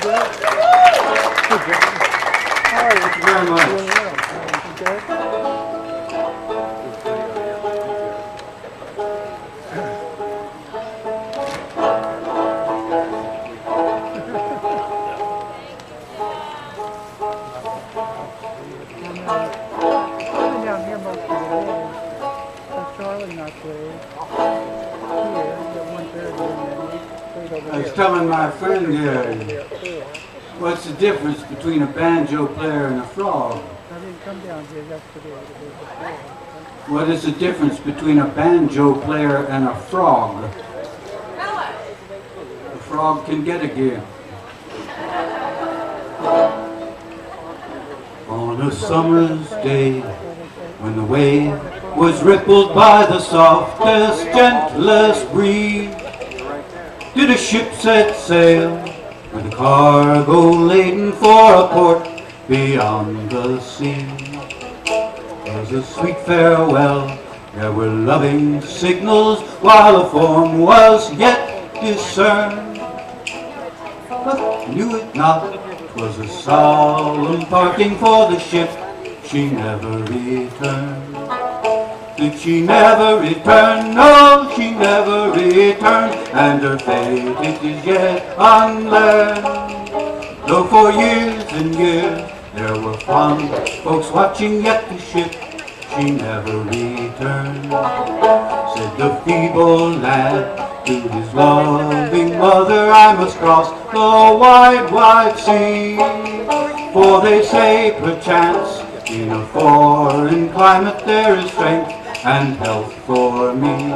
Thank you very much. Down here most of the day. Charlie not there. Here, at 1:30 I was telling my friend here, what's the difference between a banjo player and a frog? I didn't come down here yesterday. What is the difference between a banjo player and a frog? A frog can get a gear. On a summer's day, when the wave was rippled by the softest, gentlest breeze, did a ship set sail with a cargo laden for a port beyond the sea. It was a sweet farewell, there were loving signals while a form was yet discerned. But knew it not, 'twas a solemn parting for the ship, she never returned. Did she never return? No, she never returned, and her fate it is yet unlearned. Though for years and years there were fond folks watching, yet the ship she never returned. Said the feeble lad to his loving mother, I must cross the wide, wide sea. For they say perchance in a foreign climate there is strength and health for me.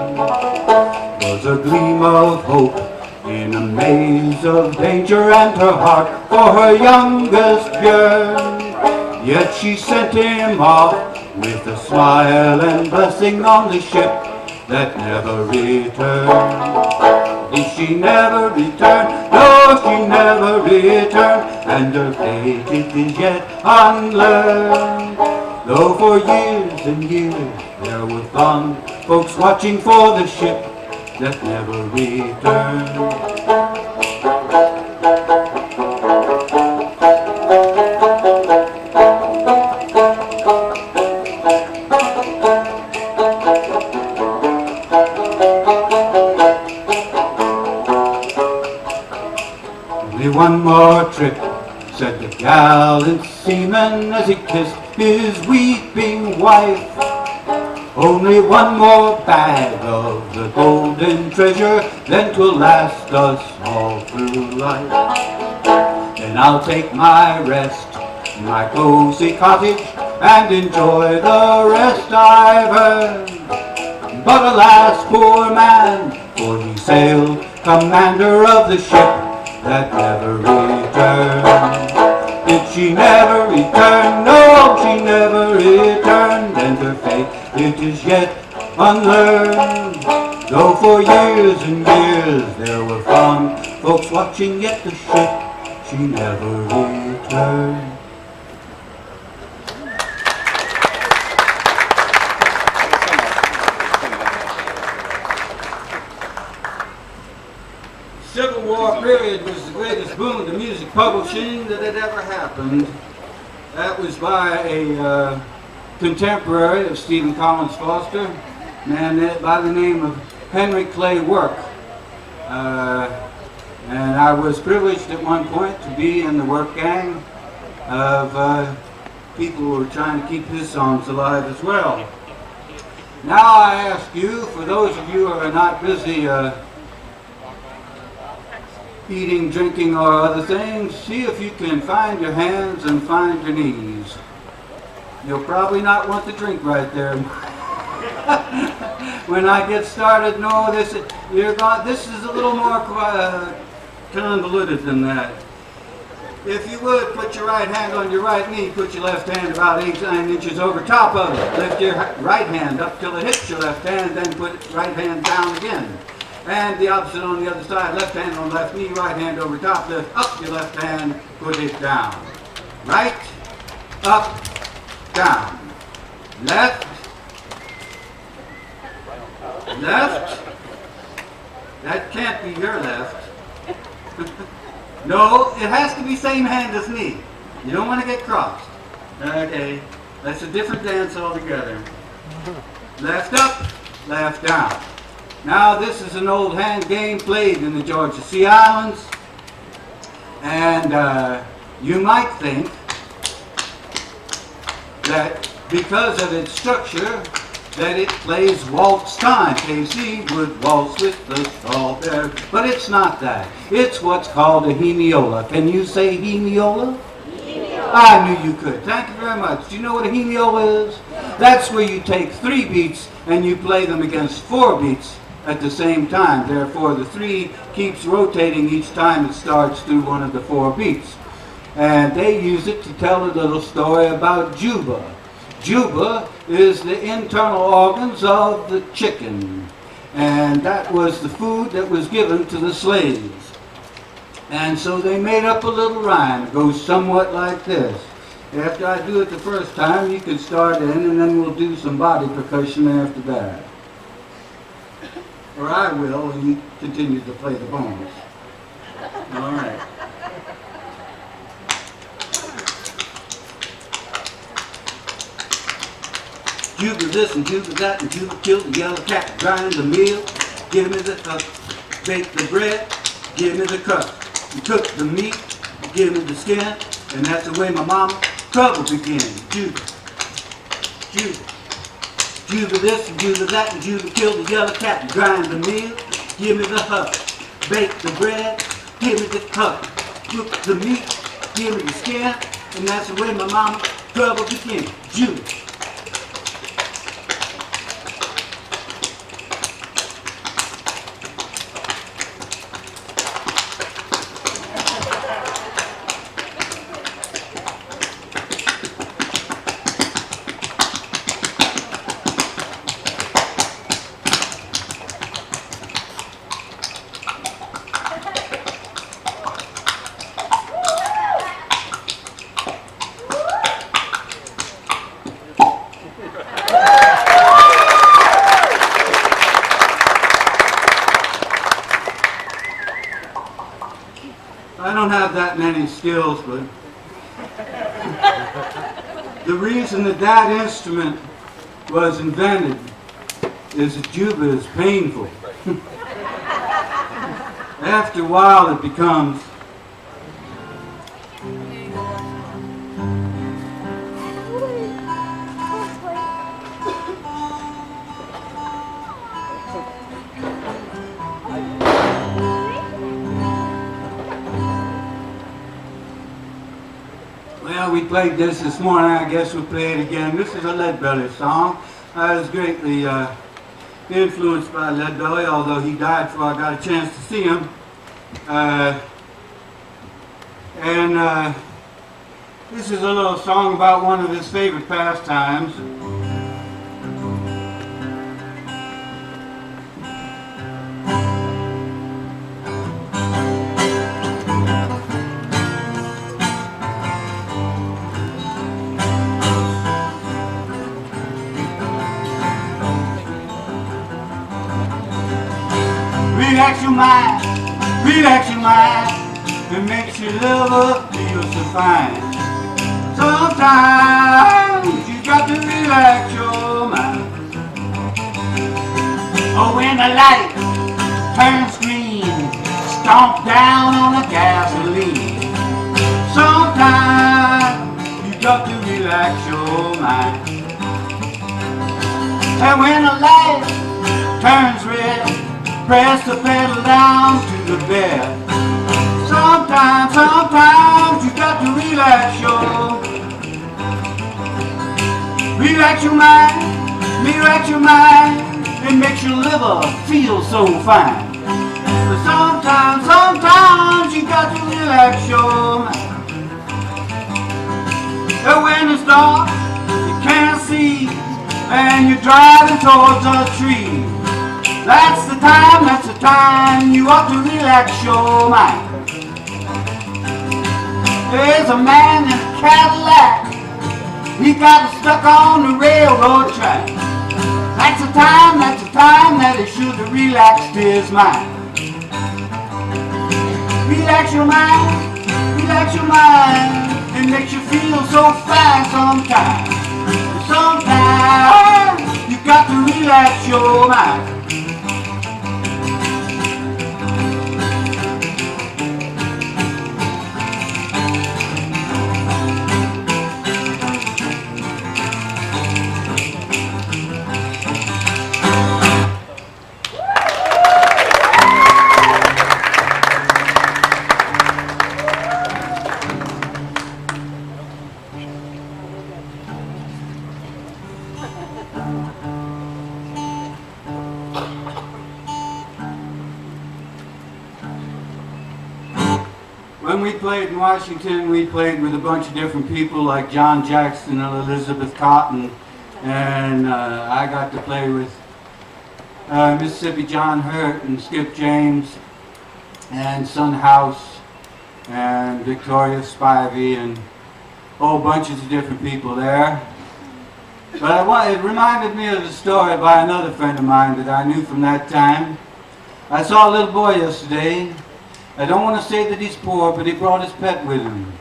Was a gleam of hope in a maze of danger, and her heart for her youngest yearned. Yet she sent him off with a smile and blessing on the ship that never returned. Did she never return? No, she never returned, and her fate it is yet unlearned. Though for years and years there were fond folks watching for the ship that never returned. Only one more trip, said the gallant seaman as he kissed his weeping wife. Only one more bag of the golden treasure, then 'twill last us all through life. Then I'll take my rest in my cozy cottage and enjoy the rest I've earned. But alas, poor man, for he sailed commander of the ship that never returned. Did she never return? No, she never returned, and her fate it is yet unlearned. Though for years and years there were fond folks watching, yet the ship she never returned. Civil War period was the greatest boom to music publishing that had ever happened. That was by a contemporary of Stephen Collins Foster, a man by the name of Henry Clay Work. And I was privileged at one point to be in the work gang of people who were trying to keep his songs alive as well. Now I ask you, for those of you who are not busy eating, drinking, or other things, see if you can find your hands and find your knees. You'll probably not want to drink right there. When I get started, no, this is a little more convoluted than that. If you would, put your right hand on your right knee, put your left hand about 8-9 inches over top of it. Lift your right hand up till it hits your left hand, then put right hand down again. And the opposite on the other side, left hand on left knee, right hand over top, lift up your left hand, put it down. Right, up, down. Left, left. That can't be your left. No, it has to be same hand as me. You don't want to get crossed. Okay, that's a different dance altogether. Left up, left down. Now this is an old hand game played in the Georgia Sea Islands. And you might think that because of its structure, that it plays waltz time. KC would waltz with the strawberry. But it's not that. It's what's called a hemiola. Can you say hemiola? I knew you could. Thank you very much. Do you know what a hemiola is? That's where you take 3 beats and you play them against 4 beats at the same time. Therefore, the 3 keeps rotating each time it starts through one of the 4 beats. And they use it to tell a little story about Juba. Juba is the internal organs of the chicken. And that was the food that was given to the slaves. And so they made up a little rhyme. It goes somewhat like this. After I do it the first time, you can start in, and then we'll do some body percussion after that. Or I will, and you continue to play the bones. All right. Juba this and Juba that, and Juba killed the yellow cat, grind the meal, give me the bake the bread, give me the crust. You cook the meat, give me the skin, and that's the way my mama trouble begins. Juba, Juba, Juba this and Juba that, and Juba killed the yellow cat, and grind the meal, give me the husk, bake the bread, give me the cup, cook the meat, give me the skin, and that's the way my mama trouble begins. Juba. I don't have that many skills, but the reason that that instrument was invented is that Juba is painful. After a while it becomes well, we played this morning. I guess we'll play it again. This is a Leadbelly song. I was greatly influenced by Leadbelly, although he died before I got a chance to see him. This is a little song about one of his favorite pastimes. Relax your mind, it makes your liver feel so fine. Sometimes you got to relax your mind. Oh, when the light turns green, stomp down on the gasoline. Sometimes you got to relax your mind. And when the light turns red, press the pedal down to the bed. Sometimes you got to relax your mind, it makes your liver feel so fine. But sometimes you got to relax your mind. And when it's dark, you can't see, and you're driving towards a tree. That's the time you ought to relax your mind. There's a man in a Cadillac, he got stuck on the railroad track. That's the time that he should have relaxed his mind. Relax your mind, relax your mind. It makes you feel so fine sometimes. Sometimes you got to relax your mind. When we played in Washington, we played with a bunch of different people like John Jackson and Elizabeth Cotton, and I got to play with Mississippi John Hurt and Skip James and Son House and Victoria Spivey and whole bunches of different people there. But it reminded me of a story by another friend of mine that I knew from that time. I saw a little boy yesterday. I don't want to say that he's poor, but he brought his pet with him.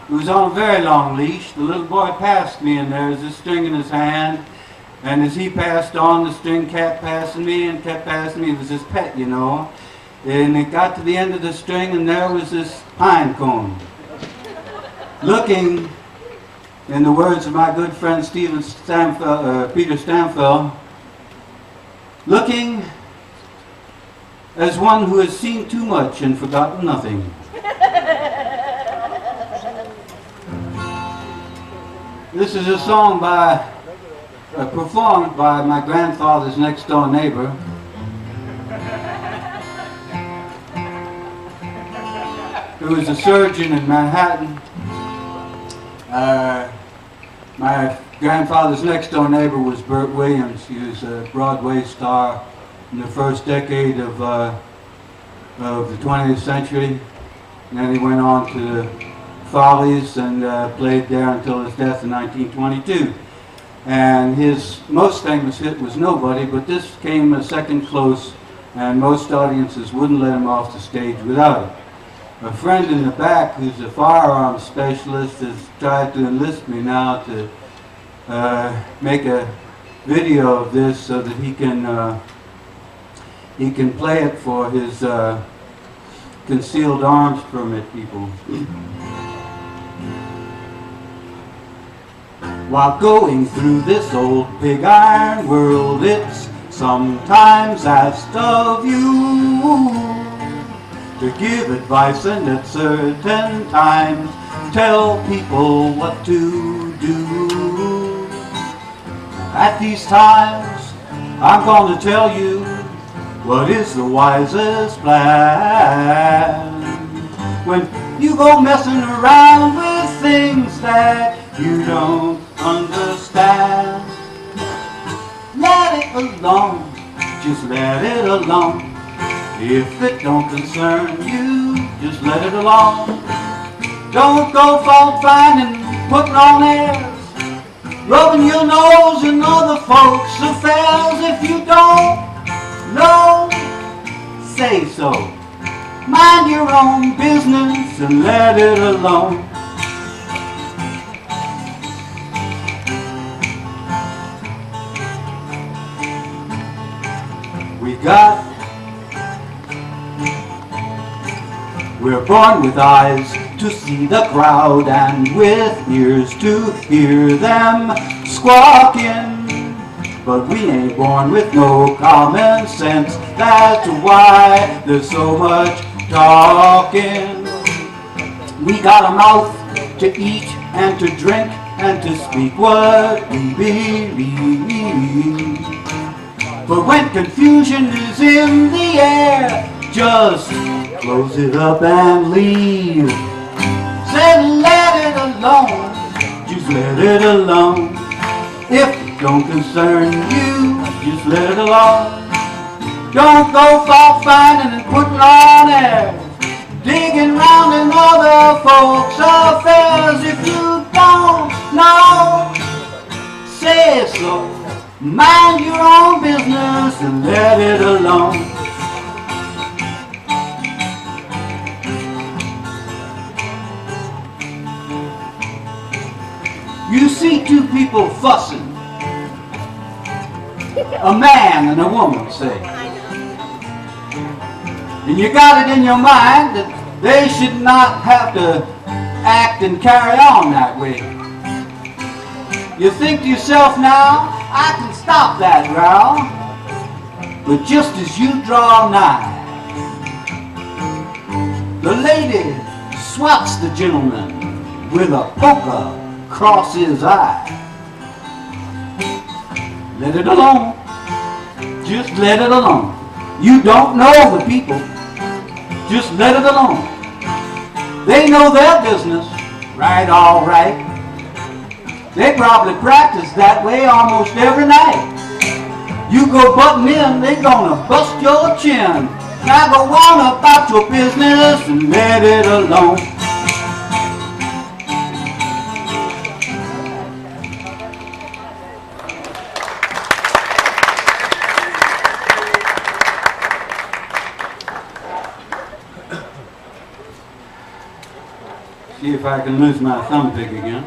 He was on a very long leash. The little boy passed me, and there was a string in his hand. And as he passed on, the string kept passing me and kept passing me. It was his pet, you know. And it got to the end of the string, and there was this pine cone. Looking, in the words of my good friend Peter Stamfeld, looking as one who has seen too much and forgotten nothing. This is a song performed by my grandfather's next door neighbor. Who was a surgeon in Manhattan. My grandfather's next door neighbor was Burt Williams. He was a Broadway star in the first decade of the 20th century. And then he went on to the Follies and played there until his death in 1922. And his most famous hit was Nobody, but this came a second close, and most audiences wouldn't let him off the stage without it. A friend in the back who's a firearms specialist has tried to enlist me now to make a video of this so that he can play it for his concealed arms permit people. While going through this old pig iron world, it's sometimes asked of you to give advice and at certain times tell people what to do. At these times, I'm going to tell you what is the wisest plan. When you go messing around with things that you don't understand, let it alone, just let it alone. If it don't concern you, just let it alone. Don't go fault finding, putting on airs, rubbing your nose in other folks' affairs. If you don't know, say so. Mind your own business and let it alone. We're born with eyes to see the crowd and with ears to hear them squawking. But we ain't born with no common sense. That's why there's so much talking. We got a mouth to eat and to drink and to speak what we believe. But when confusion is in the air, just close it up and leave. Say let it alone, just let it alone. If it don't concern you, just let it alone. Don't go fault finding and putting on airs, digging round in other folks' affairs. If you don't know, say so. Mind your own business and let it alone. people fussing. A man and a woman, say. And you got it in your mind that they should not have to act and carry on that way. You think to yourself now, I can stop that row. But just as you draw nigh, the lady swats the gentleman with a poker across his eye. Let it alone. Just let it alone. You don't know the people. Just let it alone. They know their business. Right, all right. They probably practice that way almost every night. You go butting in, they gonna bust your chin. Now go on about your business and let it alone. See if I can lose my thumb pick again.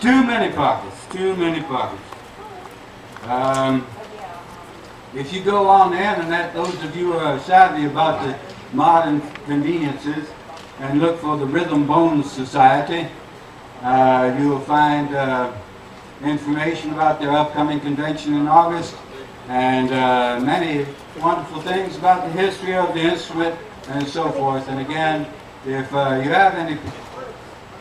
Too many pockets, too many pockets. If you go on the internet, those of you who are savvy about the modern conveniences, and look for the Rhythm Bones Society, you will find information about their upcoming convention in August, and many wonderful things about the history of the instrument and so forth. And again, if you have any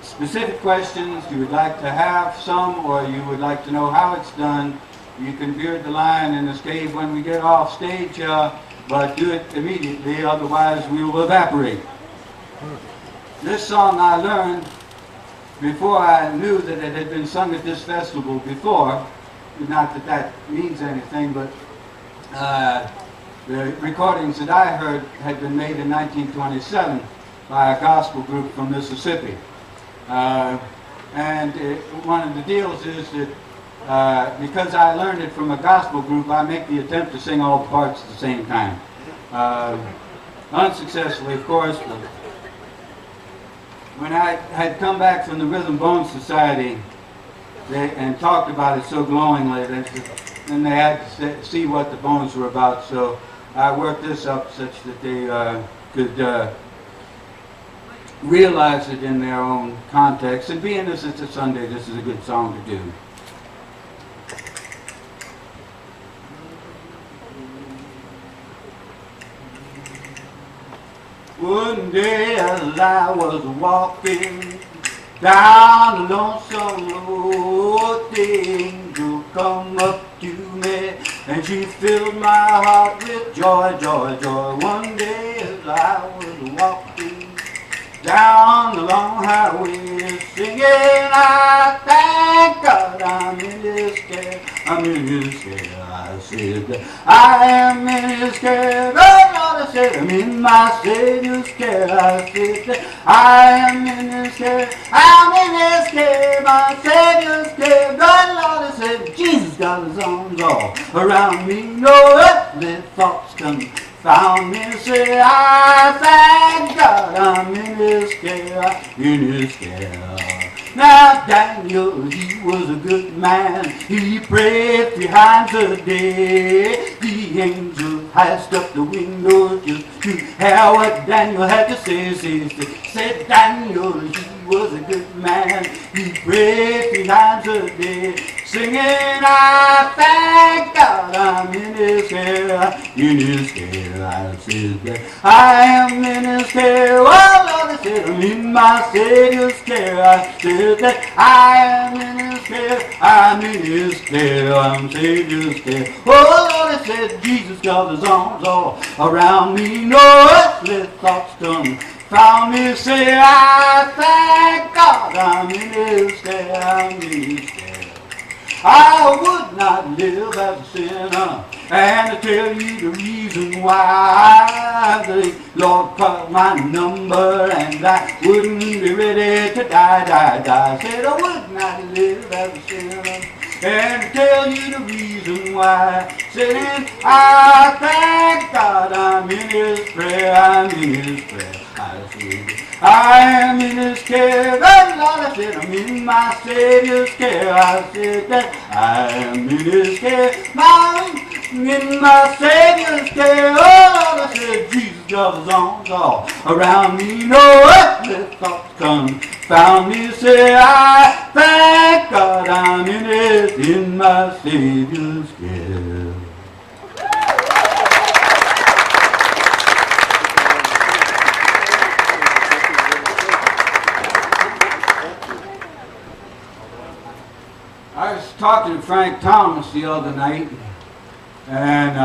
specific questions, you would like to have some, or you would like to know how it's done, you can beard the line in this cave when we get off stage, but do it immediately, otherwise we will evaporate. This song I learned before I knew that it had been sung at this festival before. Not that that means anything, but the recordings that I heard had been made in 1927 by a gospel group from Mississippi. One of the deals is that because I learned it from a gospel group, I make the attempt to sing all the parts at the same time. Unsuccessfully, of course, but when I had come back from the Rhythm Bones Society and talked about it so glowingly, then they had to see what the bones were about, so I worked this up such that they could realize it in their own context. And being this it's a Sunday, this is a good song to do. One day as I was walking down the lonesome road, the angel come up to me and she filled my heart with joy, joy, joy. One day as I was walking down the long highway singing, I thank God I'm in His care, I'm in His care. I said that I am in His care. Oh Lord, I said I'm in my Savior's care. I said that I am in His care, I'm in His care, my Savior's care. God, Lord, I said Jesus got His arms all around me. No earthly thoughts confound me. Say I thank God I'm in His care, in His care. Now Daniel, he was a good man. He prayed 3 times a day. The angel passed up the window just to hear what Daniel had to say. Said Daniel, he was a good man. He prayed 3 times a day, singing, I thank God I'm in His care, in His care. I said that I am in His care. Oh Lord, I said I'm in my Savior's care. I said that I am in His care, I'm in His care, I'm Savior's care. Oh Lord, I said Jesus got His arms all around me. No earthly thoughts confound me. Say I thank God I'm in His care, I'm in His care. I would not live as a sinner, and to tell you the reason why, the Lord called my number and I wouldn't be ready to die. Said I would not live as a sinner, and to tell you the reason why, saying I thank God I'm in His prayer, I'm in His prayer. I said I am in his care. Oh Lord, I said, I'm in my Savior's care. I said that I am in his care. I'm in my Savior's care. Oh Lord, I said, Jesus got his arms all around me. No earthly thoughts confound me. Say, I thank God I'm in my Savior's care. I was talking to Frank Thomas the other night, and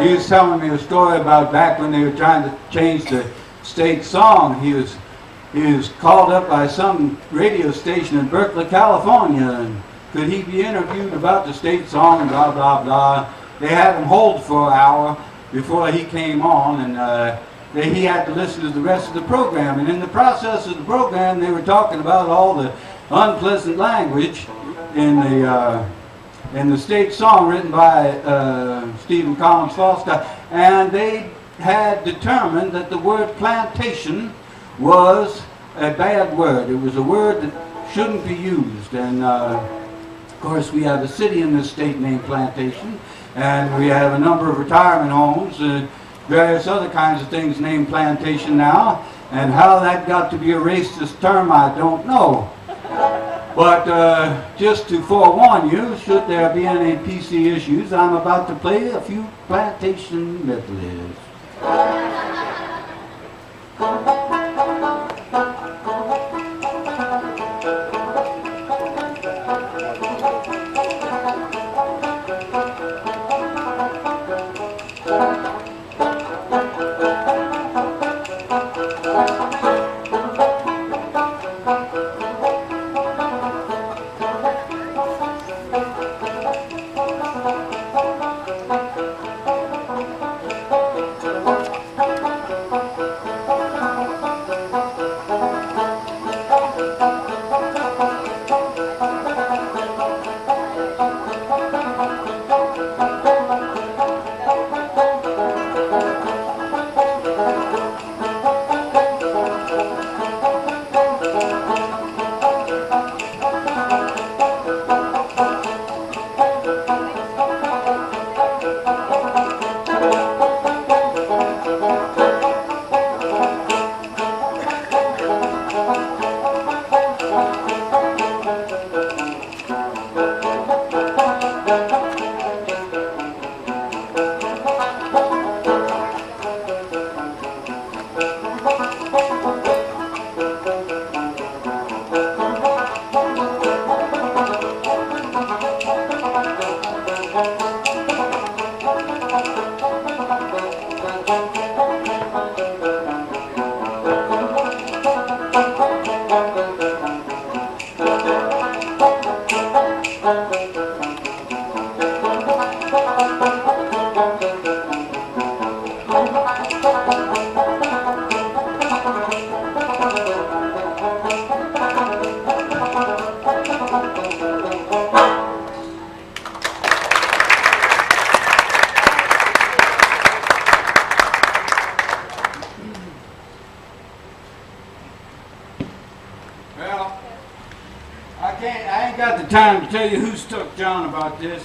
he was telling me a story about back when they were trying to change the state song. He was called up by some radio station in Berkeley, California, and could he be interviewed about the state song and blah, blah, blah. They had him hold for an hour before he came on, and he had to listen to the rest of the program. And in the process of the program, they were talking about all the unpleasant language in the state song written by Stephen Collins Foster, and they had determined that the word plantation was a bad word. It was a word that shouldn't be used. And of course, we have a city in this state named Plantation, and we have a number of retirement homes and various other kinds of things named Plantation now. And how that got to be a racist term, I don't know. But just to forewarn you, should there be any PC issues, I'm about to play a few plantation medleys. I ain't got the time to tell you who stuck John about this.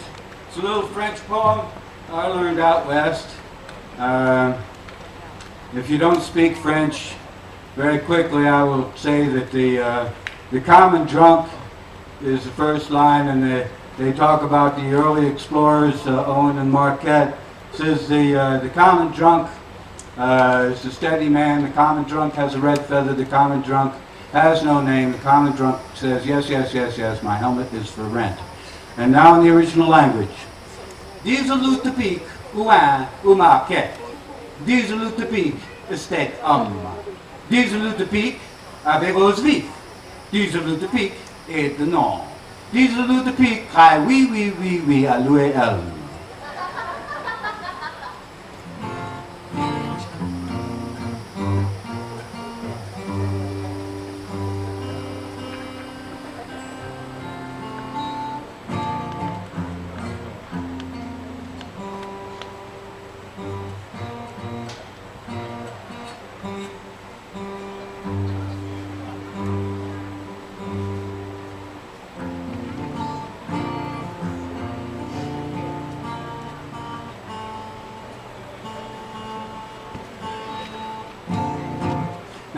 It's a little French poem I learned out west. If you don't speak French, very quickly I will say that the common drunk is the first line, and they talk about the early explorers, Owen and Marquette. It says the common drunk is a steady man. The common drunk has a red feather. The common drunk has no name. The common drunk says, yes, yes, yes, yes, my helmet is for rent. And now in the original language. Dis-le typique, ouin, ou marquette. Dis-le typique, estate homme. Dis-le typique, avec rose vif. Dis-le typique, et de nom. Dis-le typique, crie oui, oui, oui, oui, à louer elle.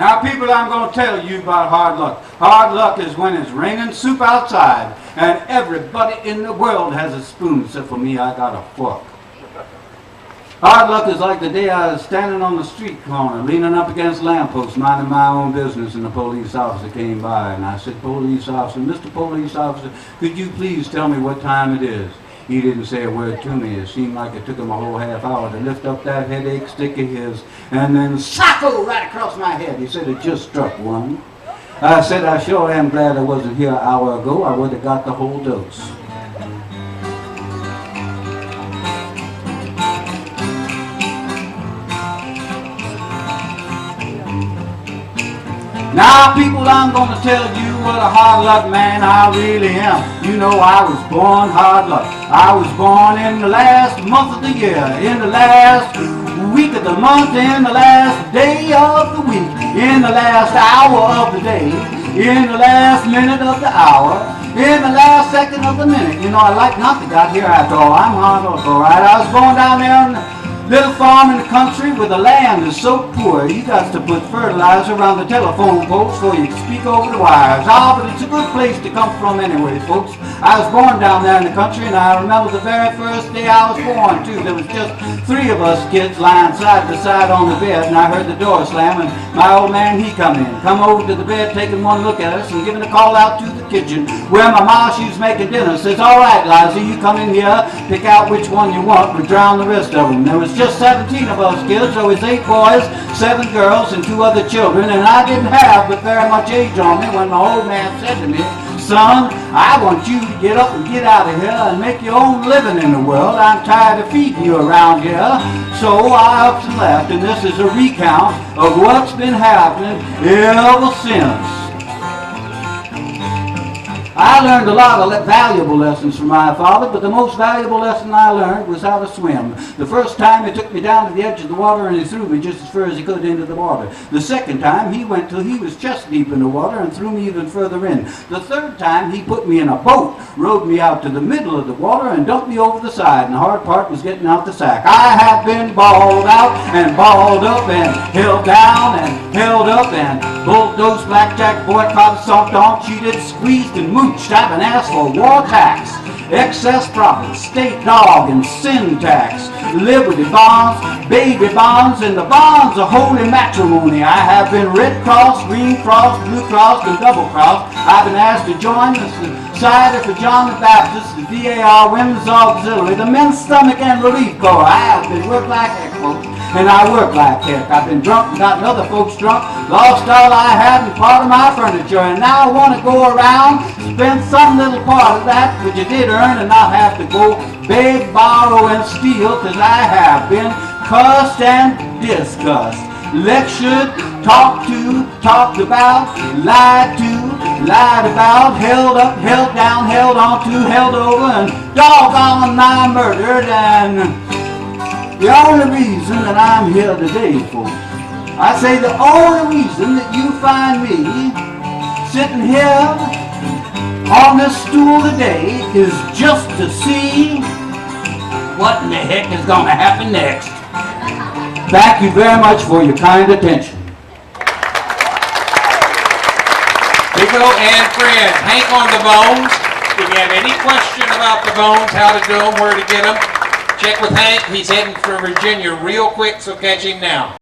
Now, people, I'm going to tell you about hard luck. Hard luck is when it's raining soup outside and everybody in the world has a spoon, except for me, I got a fork. Hard luck is like the day I was standing on the street corner, leaning up against a lamppost, minding my own business, and a police officer came by, and I said, "Police officer, Mr. Police Officer, could you please tell me what time it is?" He didn't say a word to me. It seemed like it took him a whole half hour to lift up that headache stick of his, and then sacco right across my head. He said, "It just struck one." I said, "I sure am glad I wasn't here an hour ago. I would have got the whole dose." Now, people, I'm going to tell you what a hard luck man I really am. You know, I was born hard luck. I was born in the last month of the year, in the last week of the month, in the last day of the week, in the last hour of the day, in the last minute of the hour, in the last second of the minute. You know, I like not to got here after all. I'm hard luck, all right. I was born down there in the little farm in the country where the land is so poor you got to put fertilizer around the telephone poles before you can speak over the wires. Ah, but it's a good place to come from anyway, folks. I was born down there in the country, and I remember the very first day I was born, too. There was just 3 of us kids lying side by side on the bed, and I heard the door slam, and my old man, he come over to the bed, taking one look at us, and giving a call out to the kitchen, where my ma, she was making dinner, says, "All right, Liza, you come in here, pick out which one you want, but drown the rest of them." There was just 17 of us kids. There was 8 boys, 7 girls, and 2 other children, and I didn't have but very much age on me when my old man said to me, "Son, I want you to get up and get out of here and make your own living in the world. I'm tired of feeding you around here." So I ups and left, and this is a recount of what's been happening ever since. I learned a lot of valuable lessons from my father, but the most valuable lesson I learned was how to swim. The first time he took me down to the edge of the water and he threw me just as far as he could into the water. The second time he went till he was chest deep in the water and threw me even further in. The third time he put me in a boat, rowed me out to the middle of the water and dumped me over the side, and the hard part was getting out the sack. I have been balled out and balled up and held down and held up and bulldozed, blackjack, boycotted, stomped on, cheated, squeezed, and mooched. I've been asked for war tax, excess profits, state dog, and sin tax, liberty bonds, baby bonds, and the bonds of holy matrimony. I have been Red Cross, Green Cross, Blue Cross, and Double Cross. I've been asked to join the Society for John the Baptist, the VAR, Women's Auxiliary, the Men's Stomach and Relief Corps. I have been worked like heck, folks, and I work like heck. I've been drunk and gotten other folks drunk, lost all I had and part of my furniture, and now I want to go around, spend some little part of that which I did earn, and not have to go beg, borrow, and steal, because I have been cussed and discussed, lectured, talked to, talked about, lied to, lied about, held up, held down, held on to, held over, and doggone nigh murdered. And the only reason that I'm here today, folks, I say the only reason that you find me sitting here on this stool today is just to see what in the heck is going to happen next. Thank you very much for your kind attention. VGO and friends, Hank on the bones. If you have any question about the bones, how to do them, where to get them, check with Hank. He's heading for Virginia real quick, so catch him now.